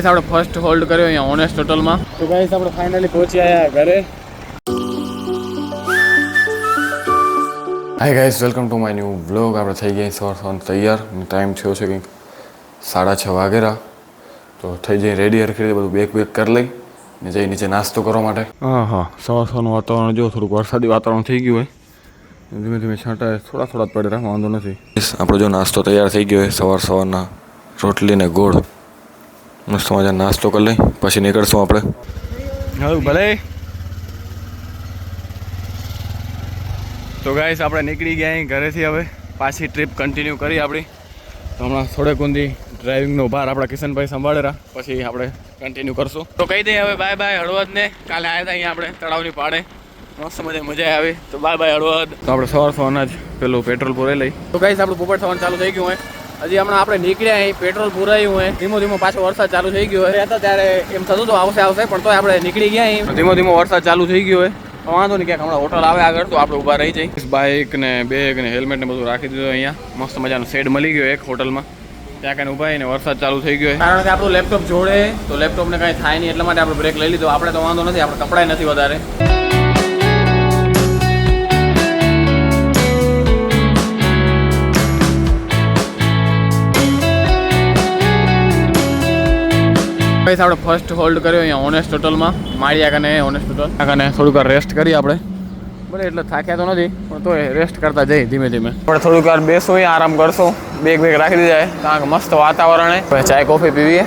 Guys આપણે first hold કર્યો અહીંયા ઓનેસ્ટ હોટલમાં. તો ગાઈસ આપણે ફાઇનલી પહોંચી આવ્યા ઘરે. Hi guys, welcome to my new vlog. આપણે થઈ ગયા સવાર તૈયાર. ટાઈમ થયો છે કંઈક 6:30 વાગેરા. તો થઈ જઈ રેડી હરખી બધું બેગ કરી લઈ ને જઈ નીચે નાસ્તો કરવા માટે. હા સવારનું વાતાવરણ જો થોડુંક વરસાદી વાતાવરણ થઈ ગયું હોય, ધીમે ધીમે છાંટા થોડા પડે રહે, વાંધો નથી. આપણો જો નાસ્તો તૈયાર થઈ ગયો હોય, સવારના રોટલી ને ગોળ મસ્ત મજા નાસ્તો કરી લઈ પછી નીકળશું આપણે. હા ભલે. તો ગાઈસ આપણે નીકળી ગયા અહીં ઘરેથી. હવે પાછી ટ્રીપ કન્ટિન્યુ કરી આપણી. તો હમણાં થોડેક ઊંધી ડ્રાઇવિંગનો ભાર આપણા કિશનભાઈ સંભાળેલા, પછી આપણે કન્ટિન્યુ કરશું. તો કહી દઈએ હવે બાય બાય હળવદને. કાલે આવ્યા હતા અહીંયા આપણે તળાવની પાડે, મસ્ત મજા આવી. તો બાય બાય હળવદ. તો આપણે સવારના જ પેલું પેટ્રોલ પૂરાઈ લઈ. તો ગાઈસ આપણું પોપટ થવાનું ચાલુ થઈ ગયું હોય. હજી હમણાં આપણે નીકળ્યા અહીં પેટ્રોલ પૂરાયું હોય, ધીમો પાછો વરસાદ ચાલુ થઈ ગયો હોય. હતા ત્યારે એમ થતું તો આવશે પણ તો આપણે નીકળી ગયા અહીં. ધીમો વરસાદ ચાલુ થઈ ગયો હોય. વાંધો નહીં, ક્યાંક હમણાં હોટલ આવે આગળ તો આપણે ઊભા રહી જઈએ. બાઇક ને બેગ ને હેલ્મેટ ને બધું રાખી દીધું અહીંયા. મસ્ત મજાનો શેડ મળી ગયો એક હોટલમાં. ત્યાં કાંઈ ઊભા ને વરસાદ ચાલુ થઈ ગયો. કારણ કે આપણું લેપટોપ જોડે તો લેપટોપને કાંઈ થાય નહીં, એટલા માટે આપણે બ્રેક લઈ લીધો. આપણે તો વાંધો નથી, આપણે કપડાય નથી વધારે. આપણે ફર્સ્ટ હોલ્ડ કર્યો અહીંયા ઓનેસ્ટ હોટલમાં, માળિયા કને ઓનેસ્ટ હોટલ. કને થોડીક વાર રેસ્ટ કરીએ આપણે. બરાબર, એટલે થાક્યા તો નથી પણ તો રેસ્ટ કરતા જઈએ ધીમે આપણે થોડીક વાર બેસું, આરામ કરશું. બેગ રાખી દીધા કારણ કે મસ્ત વાતાવરણ. ચાય કોફી પીવીએ.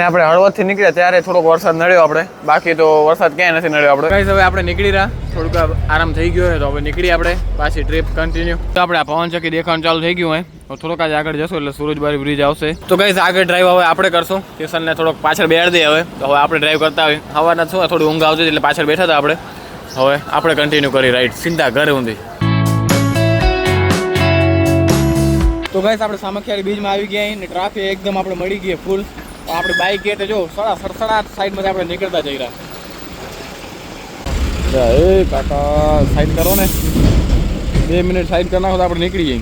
આપણે હળવદથી નીકળ્યા ત્યારે થોડોક વરસાદ નડ્યો આપણે, બાકી તો વરસાદ ક્યાંય નથી નડ્યો આપણે. ગાઈસ હવે આપણે નીકળી રહ્યા, થોડુંક આરામ થઈ ગયો હોય તો હવે નીકળી આપણે પાછી ટ્રીપ કન્ટિન્યુ. તો આપણે આ પવનચક્કી દેખાવાનું ચાલુ થઈ ગયું હોય તો થોડોક જ આગળ જશું એટલે સુરજબારી બ્રિજ આવશે. તો ગાઈસ આગળ ડ્રાઈવ હવે આપણે કરશું. કિશનને થોડોક પાછળ બેહાડી દઈએ. હવે તો હવે આપણે ડ્રાઈવ કરતા હોય. સવારના શું થોડી ઊંઘ આવતી એટલે પાછળ બેઠા હતા આપણે. હવે આપણે કન્ટિન્યુ કરી રાઈડ સીધા ઘરે ઊંધી. તો ગાઈસ આપણે સામખિયાળી બીચમાં આવી ગયા ને ટ્રાફિક એકદમ આપણે મળી ગઈ ફૂલ. આપણે બાઇક ગેટે જો સડસડાટ સાઈડમાંથી આપણે નીકળતા જઈ રહ્યા. એ કાકા સાઈડ કરો ને, 2 મિનિટ સાઈડ કરી નાખો તો આપણે નીકળી જઈએ.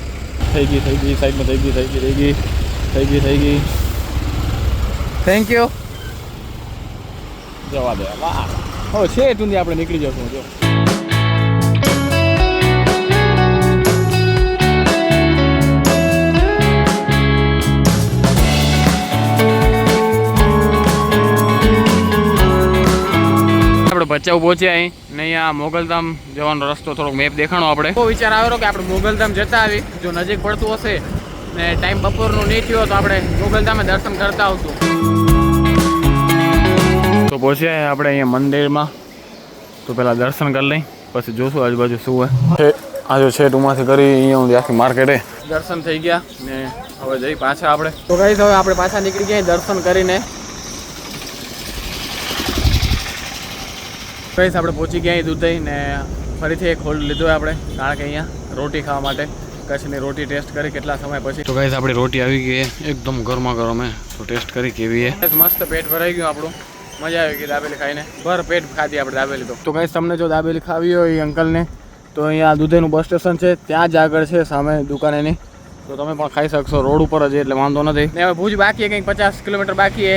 થઈ ગઈ સાઈડમાં થઈ ગઈ. Thank you. જવા દે. વાહ, હવે છે ટુંડી આપણે નીકળી જશું. જો ભચાઉ પહોંચ્યા અહીં ને અહીંયા મોગલધામ જવાનો રસ્તો થોડોક મેપ દેખાણો. આપણે બહુ વિચાર આવ્યો કે આપણે મોગલધામ જતા આવી, જો નજીક પડતું હશે ને ટાઈમ બપોરનો નહીં થયો તો આપણે મોગલધામે દર્શન કરતા આવતું. તો પહોંચ્યા આપણે અહીંયા મંદિરમાં. તો પહેલાં દર્શન કરી લઈ પછી જોશું આજુબાજુ શું હોય. આજે છે ટુમાંથી કરી અહીંયા હું આખી માર્કેટે દર્શન થઈ ગયા ને હવે જઈ પાછા આપણે. તો ગાઈસ હવે આપણે પાછા નીકળી ગયા દર્શન કરીને. ગાઈસ આપણે પહોંચી ગયા દૂધઈ ને ફરીથી એક હોલ્ડ લીધો આપણે કારણ કે અહીંયા રોટી ખાવા માટે. કચ્છની રોટી ટેસ્ટ કરી કેટલા સમય પછી. તો ગાઈસ આપણી રોટી આવી ગઈ એકદમ ગરમા ગરમ. તો ટેસ્ટ કરી કેવી છે. મસ્ત પેટ ભરાઈ ગયું આપણું, મજા આવી ગઈ દાબેલી ખાઈને. ભર પેટ ખાધી આપણે દાબેલી. તો ગાઈસ તમને જો દાબેલી ખાવી હોય અંકલને તો અહીંયા દૂધઈનું બસ સ્ટેશન છે, ત્યાં જ આગળ છે સામે દુકાન એની. તો તમે પણ ખાઈ શકશો, રોડ ઉપર જ એટલે વાંધો નથી. ને હવે ભુજ બાકી કંઈક 50 કિલોમીટર બાકી છે.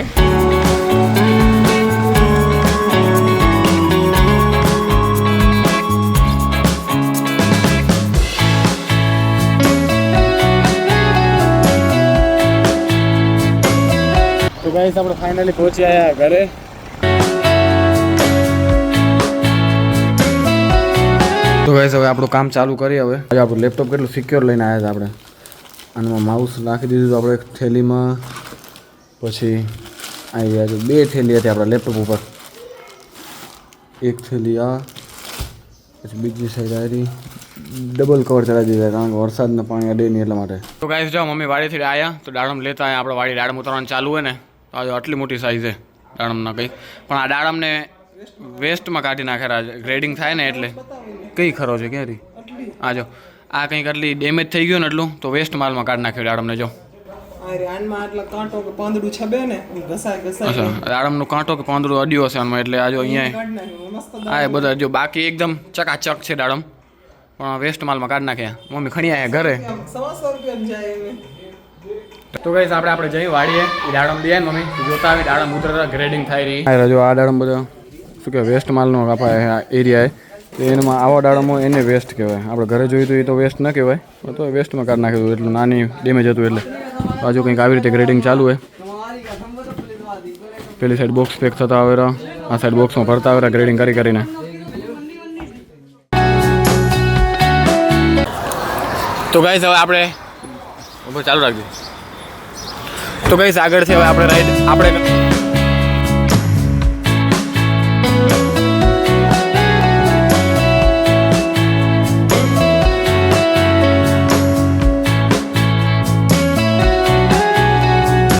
ગાઈસ આપણે ફાઇનલી પહોંચી આવ્યા ઘરે. તો ગાઈસ હવે આપણું કામ ચાલુ કરીએ. હવે આપણું લેપટોપ કેટલું સિક્યોર લઈને આવ્યા હતા આપણે. આમાં માઉસ નાખી દીધું આપણે એક થેલીમાં. પછી આવી ગયા 2 થેલી હતી આપણા લેપટોપ ઉપર. એક થેલી આ, પછી બીજી સાઈડ આવી ડબલ કવર ચડાવી દીધા કારણ કે વરસાદના પાણી અડે નહીં એટલા માટે. તો ગાઈસ જો મમ્મી વાડીથી આવ્યા તો દાડમ લેતા આવ્યા. આપણે વાડી દાડમ ઉતારવાનું ચાલુ હોય ને આજે આટલી મોટી સાઈઝ છે દાડમના કંઈ. પણ આ દાડમને વેસ્ટમાં કાઢી નાખેલા ગ્રેડિંગ થાય ને એટલે કઈ ખરો છે ક્યારે. આ જો આ કંઈક આટલી ડેમેજ થઈ ગયું ને એટલું તો વેસ્ટ માલમાં કાઢી નાખ્યું દાડમને. જો દાડમનો કાંટો કે પાંદડું અડ્યો હશે આમાં એટલે આ જો અહીંયા આ બધા જો બાકી એકદમ ચકાચક છે દાડમ પણ વેસ્ટ માલમાં કાઢી નાખ્યા. મમ્મી ખણી આવ્યા ઘરે. તો ગાઈસ આપણે જઈ વાડીએ એ દાડમ દે મમ્મી જોતા આવી દાડમ ઉતરતા ગ્રેડિંગ થાય રહી જો આ દાડમ બધા શું કહેવાય વેસ્ટ માલનો આપણા એરિયા તો એમાં આવા દાડમો એને વેસ્ટ કહેવાય. આપણે ઘરે જોયું તો એ તો વેસ્ટ ન કહેવાય પણ તો વેસ્ટમાં કાઢી નાખ્યું એટલું નાની ડેમેજ હતું એટલે બાજુ કંઈક આવી રીતે ગ્રેડિંગ ચાલુ હોય. પેલી સાઈડ બોક્સ પેક થતા આવેલા આ સાઈડ બોક્સમાં ભરતા આવેલા ગ્રેડિંગ કરીને. તો ગાઈસ હવે આપણે ચાલુ રાખજો. તો ગાઈસ આગળથી હવે આપણે